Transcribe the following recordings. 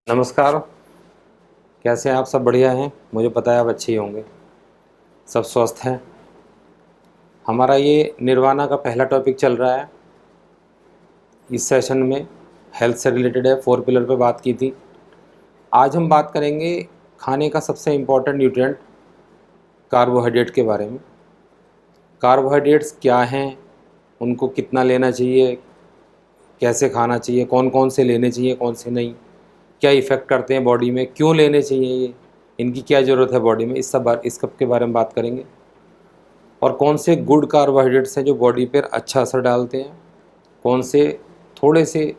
नमस्कार। कैसे हैं आप? सब बढ़िया हैं? मुझे पता है आप अच्छे ही होंगे, सब स्वस्थ हैं। हमारा ये निर्वाणा का पहला टॉपिक चल रहा है। इस सेशन में हेल्थ से रिलेटेड है, 4 पिलर पे बात की थी। आज हम बात करेंगे खाने का सबसे इम्पोर्टेंट न्यूट्रिएंट कार्बोहाइड्रेट के बारे में। कार्बोहाइड्रेट्स क्या हैं, उनको कितना लेना चाहिए, कैसे खाना चाहिए, कौन कौन से लेने चाहिए, कौन से नहीं, क्या इफ़ेक्ट करते हैं बॉडी में, क्यों लेने चाहिए ये, इनकी क्या ज़रूरत है बॉडी में, इस सब के बारे में बात करेंगे। और कौन से गुड कार्बोहाइड्रेट्स हैं जो बॉडी पर अच्छा असर डालते हैं, कौन से थोड़े से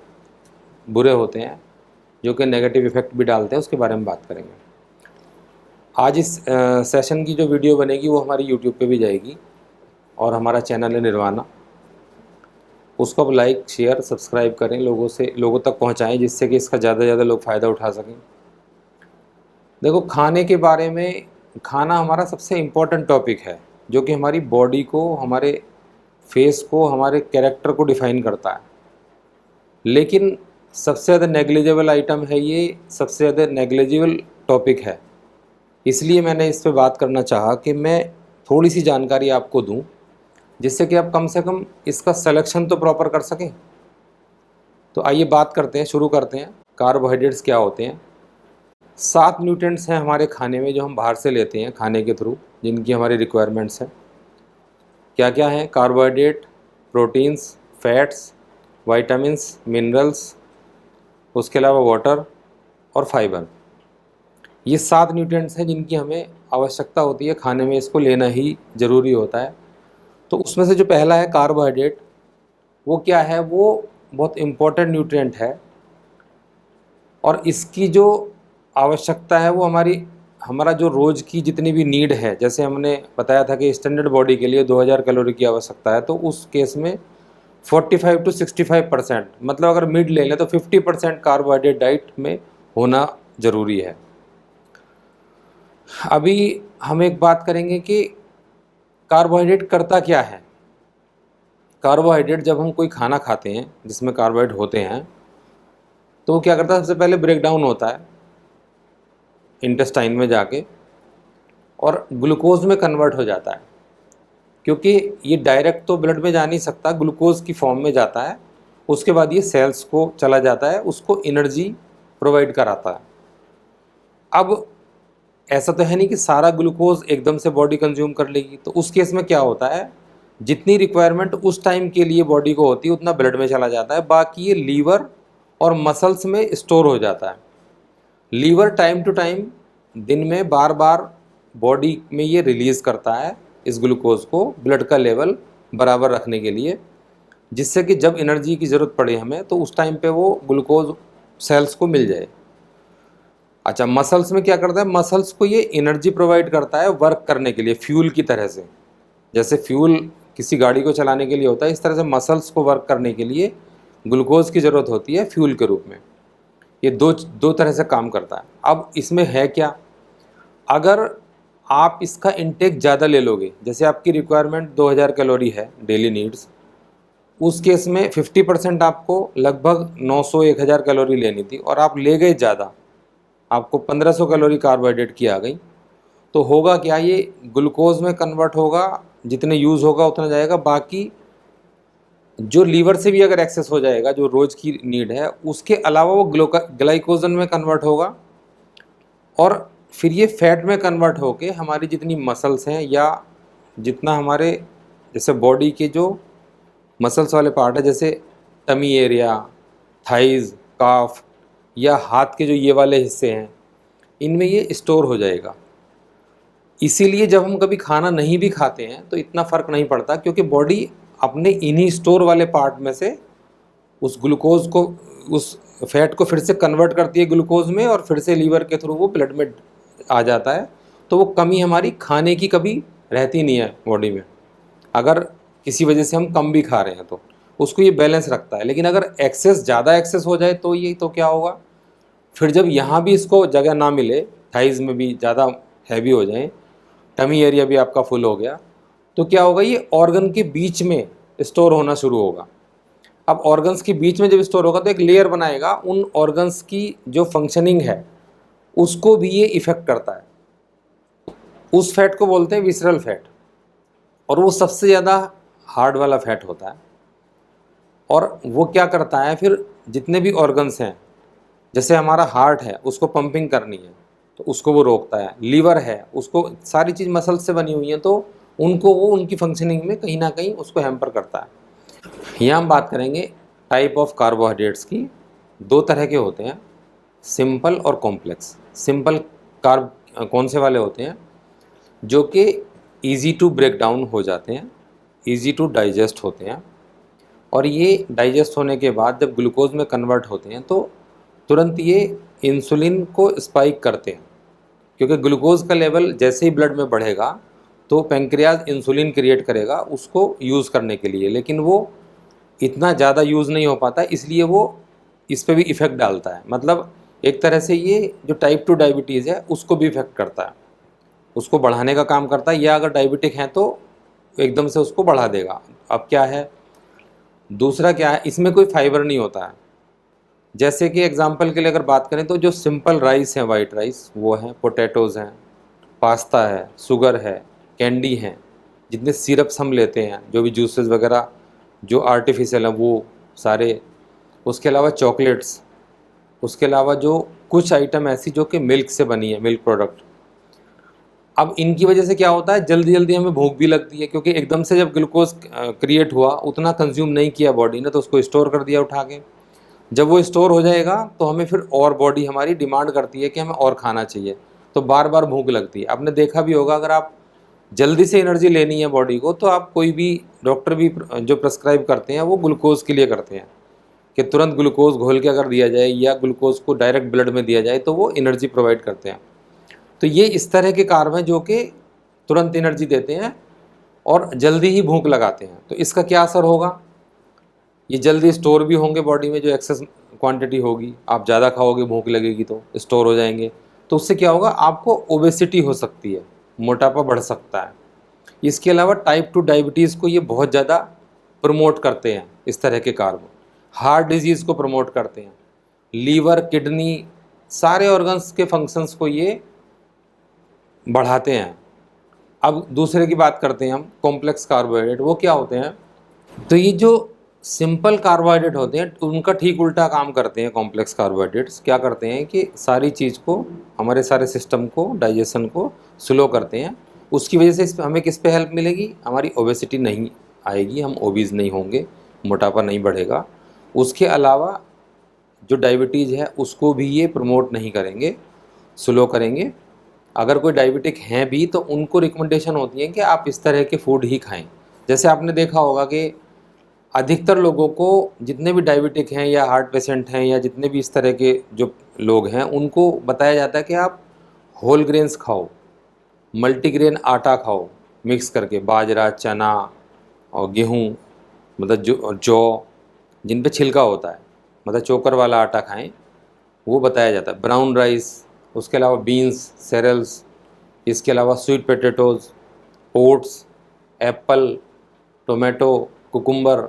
बुरे होते हैं जो कि नेगेटिव इफ़ेक्ट भी डालते हैं, उसके बारे में बात करेंगे। आज इस सेशन की जो वीडियो बनेगी वो हमारी यूट्यूब पे भी जाएगी और हमारा चैनल है निर्वाणा, उसको आप लाइक शेयर सब्सक्राइब करें, लोगों तक पहुंचाएं जिससे कि इसका ज़्यादा से ज़्यादा लोग फ़ायदा उठा सकें। देखो, खाने के बारे में, खाना हमारा सबसे इम्पोर्टेंट टॉपिक है जो कि हमारी बॉडी को, हमारे फेस को, हमारे कैरेक्टर को डिफ़ाइन करता है। लेकिन सबसे ज़्यादा नेग्लिजिबल आइटम है ये, सबसे ज़्यादा नेग्लिजिबल टॉपिक है। इसलिए मैंने इस पे बात करना चाहा कि मैं थोड़ी सी जानकारी आपको दूं जिससे कि आप कम से कम इसका सिलेक्शन तो प्रॉपर कर सकें। तो आइए बात करते हैं, शुरू करते हैं। कार्बोहाइड्रेट्स क्या होते हैं? 7 न्यूट्रिएंट्स हैं हमारे खाने में जो हम बाहर से लेते हैं खाने के थ्रू, जिनकी हमारी रिक्वायरमेंट्स हैं। क्या क्या हैं? Carbohydrate, proteins, fats, vitamins, minerals, उसके अलावा वाटर और फाइबर। ये 7 न्यूट्रिएंट्स हैं जिनकी हमें आवश्यकता होती है, खाने में इसको लेना ही ज़रूरी होता है। तो उसमें से जो पहला है कार्बोहाइड्रेट, वो क्या है? वो बहुत इम्पोर्टेंट न्यूट्रिएंट है और इसकी जो आवश्यकता है वो हमारा जो रोज़ की जितनी भी नीड है, जैसे हमने बताया था कि स्टैंडर्ड बॉडी के लिए 2000 कैलोरी की आवश्यकता है, तो उस केस में 45 to 65%, मतलब अगर मिड ले लें तो 50% कार्बोहाइड्रेट डाइट में होना ज़रूरी है। अभी हम एक बात करेंगे कि कार्बोहाइड्रेट करता क्या है। कार्बोहाइड्रेट, जब हम कोई खाना खाते हैं जिसमें कार्बोहाइड्रेट होते हैं तो वो क्या करता है? सबसे पहले ब्रेक डाउन होता है इंटेस्टाइन में जाके और ग्लूकोज में कन्वर्ट हो जाता है, क्योंकि ये डायरेक्ट तो ब्लड में जा नहीं सकता, ग्लूकोज की फॉर्म में जाता है। उसके बाद ये सेल्स को चला जाता है, उसको एनर्जी प्रोवाइड कराता है। अब ऐसा तो है नहीं कि सारा ग्लूकोज एकदम से बॉडी कंज्यूम कर लेगी, तो उस केस में क्या होता है? जितनी रिक्वायरमेंट उस टाइम के लिए बॉडी को होती है उतना ब्लड में चला जाता है, बाकी ये लीवर और मसल्स में स्टोर हो जाता है। लीवर टाइम टू टाइम, दिन में बार बार बॉडी में ये रिलीज़ करता है इस ग्लूकोज को, ब्लड का लेवल बराबर रखने के लिए, जिससे कि जब एनर्जी की ज़रूरत पड़े हमें तो उस टाइम पे वो ग्लूकोज सेल्स को मिल जाए। अच्छा, मसल्स में क्या करता है? मसल्स को ये एनर्जी प्रोवाइड करता है वर्क करने के लिए, फ्यूल की तरह से। जैसे फ्यूल किसी गाड़ी को चलाने के लिए होता है, इस तरह से मसल्स को वर्क करने के लिए ग्लूकोज की ज़रूरत होती है फ्यूल के रूप में। ये दो तरह से काम करता है। अब इसमें है क्या? अगर आप इसका इंटेक ज़्यादा ले लोगे, जैसे आपकी रिक्वायरमेंट 2000 कैलोरी है डेली नीड्स, उस केस में 50% आपको लगभग 900-1000 कैलोरी लेनी थी और आप ले गए ज़्यादा, आपको 1500 कैलोरी कार्बोहाइड्रेट की आ गई, तो होगा क्या? ये ग्लूकोज में कन्वर्ट होगा, जितने यूज़ होगा उतना जाएगा, बाकी जो लीवर से भी अगर एक्सेस हो जाएगा, जो रोज़ की नीड है, उसके अलावा वो ग्लाइकोजन में कन्वर्ट होगा और फिर ये फैट में कन्वर्ट होके हमारी जितनी मसल्स हैं या जितना हमारे, जैसे बॉडी के जो मसल्स वाले पार्ट है, जैसे टमी एरिया, थाइज़, काफ या हाथ के जो ये वाले हिस्से हैं, इनमें ये स्टोर हो जाएगा। इसीलिए जब हम कभी खाना नहीं भी खाते हैं तो इतना फ़र्क नहीं पड़ता, क्योंकि बॉडी अपने इन्हीं स्टोर वाले पार्ट में से उस ग्लूकोज को, उस फैट को फिर से कन्वर्ट करती है ग्लूकोज में और फिर से लीवर के थ्रू वो ब्लड में आ जाता है। तो वो कमी हमारी खाने की कभी रहती नहीं है बॉडी में, अगर किसी वजह से हम कम भी खा रहे हैं तो उसको ये बैलेंस रखता है। लेकिन अगर ज़्यादा एक्सेस हो जाए तो ये तो क्या होगा? फिर जब यहाँ भी इसको जगह ना मिले, थाइज़ में भी ज़्यादा हैवी हो जाए, टमी एरिया भी आपका फुल हो गया, तो क्या होगा? ये ऑर्गन के बीच में स्टोर होना शुरू होगा। अब ऑर्गन्स के बीच में जब स्टोर होगा तो एक लेयर बनाएगा, उन ऑर्गन्स की जो फंक्शनिंग है उसको भी ये इफ़ेक्ट करता है। उस फैट को बोलते हैं विसरल फैट, और वो सबसे ज़्यादा हार्ड वाला फैट होता है। और वो क्या करता है फिर, जितने भी ऑर्गन्स हैं, जैसे हमारा हार्ट है उसको पंपिंग करनी है तो उसको वो रोकता है, लीवर है उसको, सारी चीज़ मसल से बनी हुई है तो उनको वो उनकी फंक्शनिंग में कहीं ना कहीं उसको हैम्पर करता है। यहाँ हम बात करेंगे टाइप ऑफ कार्बोहाइड्रेट्स की। दो तरह के होते हैं, सिंपल और कॉम्प्लेक्स। सिंपल कार्ब कौन से वाले होते हैं, जो कि ईजी टू ब्रेक डाउन हो जाते हैं, ईजी टू डाइजेस्ट होते हैं, और ये डाइजेस्ट होने के बाद जब ग्लूकोज में कन्वर्ट होते हैं तो तुरंत ये इंसुलिन को स्पाइक करते हैं, क्योंकि ग्लूकोज का लेवल जैसे ही ब्लड में बढ़ेगा तो पेंक्रियाज इंसुलिन क्रिएट करेगा उसको यूज़ करने के लिए, लेकिन वो इतना ज़्यादा यूज़ नहीं हो पाता, इसलिए वो इस पे भी इफ़ेक्ट डालता है। मतलब एक तरह से ये जो टाइप 2 डायबिटीज़ है उसको भी इफ़ेक्ट करता है, उसको बढ़ाने का काम करता है, या अगर डायबिटिक हैं तो एकदम से उसको बढ़ा देगा। अब क्या है, दूसरा क्या है, इसमें कोई फाइबर नहीं होता है। जैसे कि एग्जांपल के लिए अगर बात करें तो जो सिंपल राइस है, वाइट राइस, वो है, पोटैटोज़ हैं, पास्ता है, शुगर है, कैंडी हैं, जितने सिरप्स हम लेते हैं, जो भी जूसेस वगैरह जो आर्टिफिशियल हैं वो सारे, उसके अलावा चॉकलेट्स, उसके अलावा जो कुछ आइटम ऐसी जो कि मिल्क से बनी है, मिल्क प्रोडक्ट। अब इनकी वजह से क्या होता है, जल्दी जल्दी हमें भूख भी लगती है, क्योंकि एकदम से जब ग्लूकोज क्रिएट हुआ उतना कंज्यूम नहीं किया बॉडी ने, तो उसको स्टोर कर दिया उठा के। जब वो स्टोर हो जाएगा तो हमें फिर और बॉडी हमारी डिमांड करती है कि हमें और खाना चाहिए, तो बार बार भूख लगती है। आपने देखा भी होगा, अगर आप जल्दी से एनर्जी लेनी है बॉडी को तो आप कोई भी डॉक्टर भी जो प्रेस्क्राइब करते हैं वो ग्लूकोज के लिए करते हैं, कि तुरंत ग्लूकोज घोल के अगर दिया जाए या ग्लूकोज को डायरेक्ट ब्लड में दिया जाए तो वो एनर्जी प्रोवाइड करते हैं। तो ये इस तरह के कार्ब हैं जो कि तुरंत एनर्जी देते हैं और जल्दी ही भूख लगाते हैं। तो इसका क्या असर होगा, ये जल्दी स्टोर भी होंगे बॉडी में, जो एक्सेस क्वांटिटी होगी, आप ज़्यादा खाओगे भूख लगेगी तो स्टोर हो जाएंगे, तो उससे क्या होगा, आपको ओबेसिटी हो सकती है, मोटापा बढ़ सकता है। इसके अलावा टाइप 2 डायबिटीज़ को ये बहुत ज़्यादा प्रमोट करते हैं, इस तरह के कार्ब हार्ट डिजीज़ को प्रमोट करते हैं, लीवर, किडनी, सारे ऑर्गन्स के फंक्शंस को ये बढ़ाते हैं। अब दूसरे की बात करते हैं हम, कॉम्प्लेक्स कार्बोहाइड्रेट। वो क्या होते हैं, तो ये जो सिंपल कार्बोहाइड्रेट होते हैं उनका ठीक उल्टा काम करते हैं। कॉम्प्लेक्स कार्बोहाइड्रेट्स क्या करते हैं कि सारी चीज़ को, हमारे सारे सिस्टम को, डाइजेशन को स्लो करते हैं। उसकी वजह से हमें किस पे हेल्प मिलेगी, हमारी ओबेसिटी नहीं आएगी, हम ओबीज नहीं होंगे, मोटापा नहीं बढ़ेगा। उसके अलावा जो डायबिटीज़ है उसको भी ये प्रमोट नहीं करेंगे, स्लो करेंगे। अगर कोई डायबिटिक हैं भी तो उनको रिकमेंडेशन होती है कि आप इस तरह के फूड ही खाएं। जैसे आपने देखा होगा कि अधिकतर लोगों को, जितने भी डायबिटिक हैं या हार्ट पेशेंट हैं या जितने भी इस तरह के जो लोग हैं, उनको बताया जाता है कि आप होल ग्रेन्स खाओ, मल्टीग्रेन आटा खाओ मिक्स करके, बाजरा, चना और गेहूँ, मतलब जौ जिन पे छिलका होता है, मतलब चोकर वाला आटा खाएं, वो बताया जाता है। ब्राउन राइस, उसके अलावा बीन्स, सेरेल्स, इसके अलावा sweet potatoes, oats, Apple, tomato, cucumber,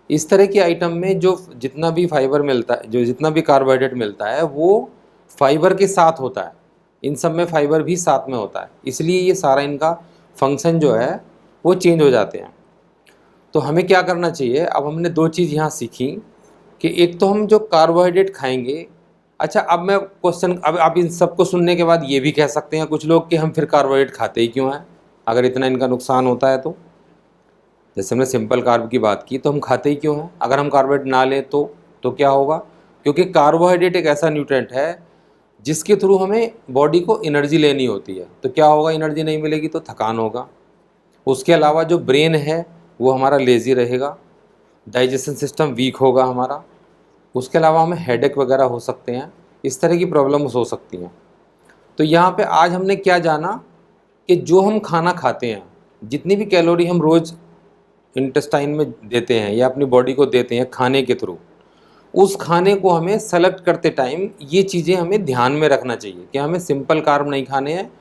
इस तरह की आइटम में जो जितना भी फाइबर मिलता है, जो जितना भी कार्बोहाइड्रेट मिलता है वो फाइबर के साथ होता है। इन सब में फाइबर भी साथ में होता है, इसलिए ये सारा इनका फंक्शन जो है वो चेंज हो जाते हैं। तो हमें क्या करना चाहिए, अब हमने दो चीज़ यहाँ सीखी कि एक तो हम जो कार्बोहाइड्रेट खाएंगे। अच्छा, अब मैं क्वेश्चन, अब आप इन सबको सुनने के बाद ये भी कह सकते हैं कुछ लोग कि हम फिर कार्बोहाइड्रेट खाते ही क्यों हैं, अगर इतना इनका नुकसान होता है तो। जैसे हमने सिंपल कार्ब की बात की, तो हम खाते ही क्यों हैं, अगर हम कार्बोहाइड्रेट ना लें तो क्या होगा, क्योंकि कार्बोहाइड्रेट एक ऐसा न्यूट्रिएंट है जिसके थ्रू हमें बॉडी को एनर्जी लेनी होती है। तो क्या होगा, एनर्जी नहीं मिलेगी तो थकान होगा। उसके अलावा जो ब्रेन है वो हमारा लेज़ी रहेगा, डाइजेशन सिस्टम वीक होगा हमारा। उसके अलावा हमें हेडेक वगैरह हो सकते हैं, इस तरह की प्रॉब्लम्स हो सकती हैं। तो यहाँ पे आज हमने क्या जाना कि जो हम खाना खाते हैं, जितनी भी कैलोरी हम रोज़ इंटेस्टाइन में देते हैं या अपनी बॉडी को देते हैं खाने के थ्रू, उस खाने को हमें सेलेक्ट करते टाइम ये चीज़ें हमें ध्यान में रखना चाहिए कि हमें सिंपल कार्ब नहीं खाने हैं,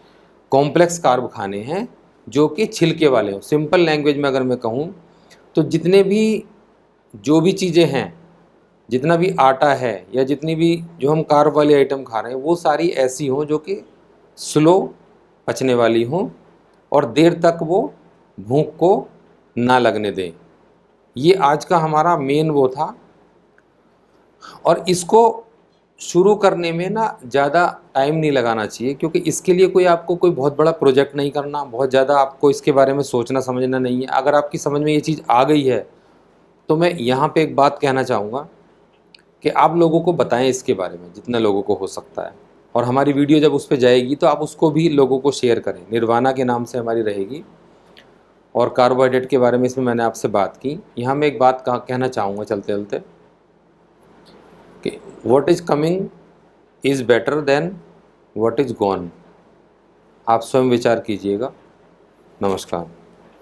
कॉम्प्लेक्स कार्ब खाने हैं जो कि छिलके वाले हों। सिंपल लैंग्वेज में अगर मैं कहूँ तो जितने भी जो भी चीज़ें हैं, जितना भी आटा है या जितनी भी जो हम कार्ब वाली आइटम खा रहे हैं, वो सारी ऐसी हों जो कि स्लो पचने वाली हों और देर तक वो भूख को ना लगने दें। ये आज का हमारा मेन वो था। और इसको शुरू करने में ना ज़्यादा टाइम नहीं लगाना चाहिए, क्योंकि इसके लिए कोई आपको कोई बहुत बड़ा प्रोजेक्ट नहीं करना, बहुत ज़्यादा आपको इसके बारे में सोचना समझना नहीं है। अगर आपकी समझ में ये चीज़ आ गई है तो मैं यहाँ पे एक बात कहना चाहूँगा कि आप लोगों को बताएं इसके बारे में जितना लोगों को हो सकता है। और हमारी वीडियो जब उस पर जाएगी तो आप उसको भी लोगों को शेयर करें। निर्वाणा के नाम से हमारी रहेगी। और कार्बोहाइड्रेट के बारे में इसमें मैंने आपसे बात की। यहाँ मैं एक बात कहना चाहूँगा चलते चलते कि what is coming is better than what is gone. आप स्वयं विचार कीजिएगा। नमस्कार।